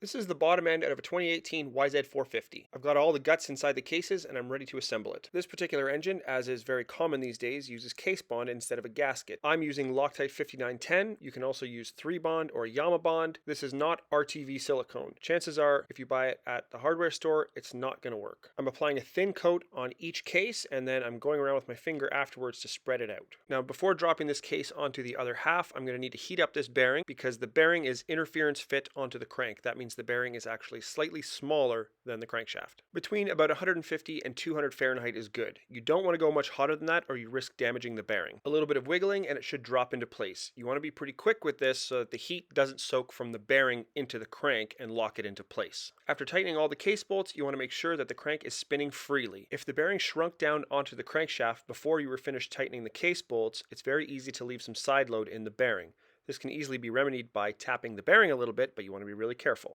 This is the bottom end out of a 2018 YZ450. I've got all the guts inside the cases and I'm ready to assemble it. This particular engine, as is very common these days, uses case bond instead of a gasket. I'm using Loctite 5910. You can also use Threebond or Yamabond. This is not RTV silicone. Chances are, if you buy it at the hardware store, it's not going to work. I'm applying a thin coat on each case and then I'm going around with my finger afterwards to spread it out. Now, before dropping this case onto the other half, I'm going to need to heat up this bearing because the bearing is interference fit onto the crank. That means the bearing is actually slightly smaller than the crankshaft. Between about 150 and 200 Fahrenheit is good. You don't want to go much hotter than that or you risk damaging the bearing. A little bit of wiggling and it should drop into place. You want to be pretty quick with this so that the heat doesn't soak from the bearing into the crank and lock it into place. After tightening all the case bolts, you want to make sure that the crank is spinning freely. If the bearing shrunk down onto the crankshaft before you were finished tightening the case bolts, it's very easy to leave some side load in the bearing. This can easily be remedied by tapping the bearing a little bit, but you want to be really careful.